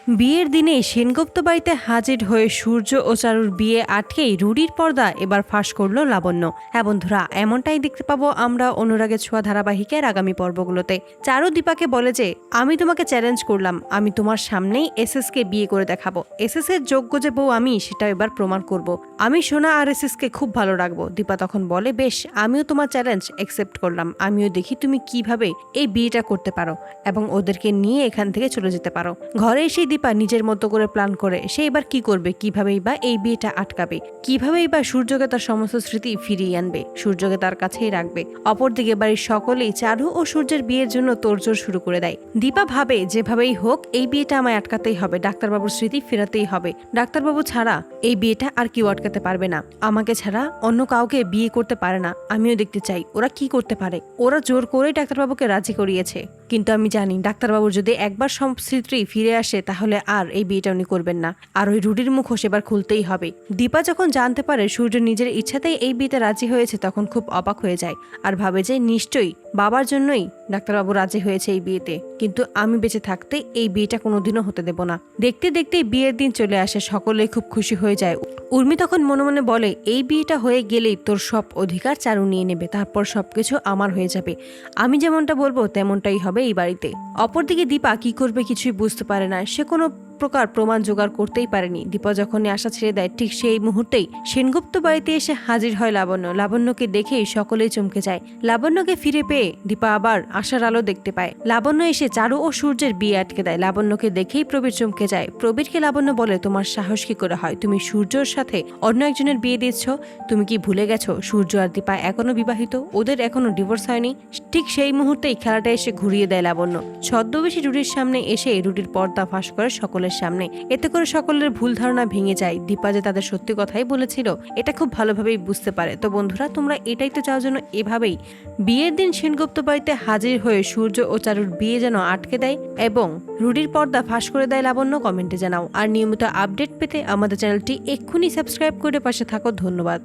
বিয়ের দিনে সেনগুপ্ত বাড়িতে হাজির হয়ে সূর্য ও চারুর বিয়ে আটকেই রুডির পর্দা এবার ফাঁস করলো লাবণ্য। হ্যাঁ বন্ধুরা, এমনটাই দেখতে পাবো আমরা অনুরাগের ছোঁয়া ধারাবাহিকের আগামী পর্বগুলোতে। চারু দীপাকে বলে যে আমি তোমাকে চ্যালেঞ্জ করলাম, আমি তোমার সামনেই এসএস কে বিয়ে করে দেখাবো। এসএস এর যোগ্য যে বউ আমি সেটা এবার প্রমাণ করব। আমি সোনা আর এসএস কে খুব ভালো রাখবো। দীপা তখন বলে বেশ, আমিও তোমার চ্যালেঞ্জ অ্যাকসেপ্ট করলাম, আমিও দেখি তুমি কিভাবে এই বিয়েটা করতে পারো এবং ওদেরকে নিয়ে এখান থেকে চলে যেতে পারো। ঘরে এসে দীপা নিজের মতো করে প্ল্যান করে সে এবার কি করবে, কিভাবেই বা এই বিয়েটা আটকাবে, কিভাবেই বা সূর্যকে তার সমস্ত স্মৃতি ফিরিয়ে আনবে, সূর্যকে তার কাছেই রাখবে। অপরদিকে বাড়ির সকলেই চারু ও সূর্যের বিয়ের জন্য তোড়জোড় শুরু করে দেয়। দীপা ভাবে যেভাবেই হোক এই বিয়েটা আমায় আটকাতেই হবে, ডাক্তারবাবুর স্মৃতি ফেরাতেই হবে। ডাক্তারবাবু ছাড়া এই বিয়েটা আর কেউ আটকাতে পারবে না, আমাকে ছাড়া অন্য কাউকে বিয়ে করতে পারে না। আমিও দেখতে চাই ওরা কি করতে পারে। ওরা জোর করেই ডাক্তারবাবুকে রাজি করিয়েছে, কিন্তু আমি জানি ডাক্তারবাবুর যদি একবার সব স্মৃতি ফিরে আসে তাহলে আর এই বিয়েটা উনি করবেন না, আর ওই রুডির মুখ সেবার খুলতেই হবে। দীপা যখন জানতে পারে সূর্য নিজের ইচ্ছাতেই এই বিয়েতে রাজি হয়েছে তখন খুব অবাক হয়ে যায় আর ভাবে যে নিশ্চয়ই বাবার জন্যই ডাক্তারবাবু রাজি হয়েছে এই বিয়েতে, কিন্তু আমি বেঁচে থাকতে এই বিয়েটা কোনোদিনও হতে দেব না। দেখতে দেখতেই বিয়ের দিন চলে আসে, সকলেই খুব খুশি হয়ে যায়। উর্মি তখন মনে মনে বলে এই বিয়েটা হয়ে গেলেই তোর সব অধিকার চারু নিয়ে নেবে, তারপর সবকিছু আমার হয়ে যাবে, আমি যেমনটা বলবো তেমনটাই হবে এই বাড়িতে। অপরদিকে দীপা কি করবে কিছুই বুঝতে পারে না, সে কোনো প্রকার প্রমাণ জোগাড় করতেই পারেনি। দীপা যখন আশা ছেড়ে দেয় ঠিক সেই মুহূর্তেই সেনগুপ্ত বাড়িতে এসে হাজির হয় লাবণ্য। লাবণ্যকে দেখেই সকলেই চমকে যায়। লাবণ্যকে ফিরে পেয়ে দীপা আবার আশার আলো দেখতে পায়। লাবণ্য এসে চারু ও সূর্যের বিয়ে আটকে দেয়। লাবণ্যকে দেখেই প্রবীর চমকে যায়। প্রবীরকে লাবণ্য বলে তোমার সাহস কি করে হয়, তুমি সূর্যর সাথে অন্য একজনের বিয়ে দিচ্ছ, তুমি কি ভুলে গেছো সূর্য আর দীপা এখনো বিবাহিত, ওদের এখনো ডিভোর্স হয়নি। ঠিক সেই মুহূর্তেই খেলাটা এসে ঘুরিয়ে দেয় লাবণ্য। ছদ্মবেশী রুডির সামনে এসে রুডির পর্দা ফাঁস করে সকলের সামনে। এতে করে সকলের ভুল ধারণা ভেঙে যায়। দীপা যে তাদের সত্যি কথাই বলেছিল এটা খুব ভালোভাবেই বুঝতে পারে। তো বন্ধুরা, তোমরা এটাই তো চাও যেন এভাবেই বিয়ের দিন সেনগুপ্ত বাড়িতে হাজির হয়ে সূর্য ও চারুর বিয়ে যেন আটকে দেয় এবং রুডির পর্দা ফাঁস করে দেয় লাবণ্য। কমেন্টে জানাও। আর নিয়মিত আপডেট পেতে আমাদের চ্যানেলটি এক্ষুনি সাবস্ক্রাইব করে পাশে থাকো। ধন্যবাদ।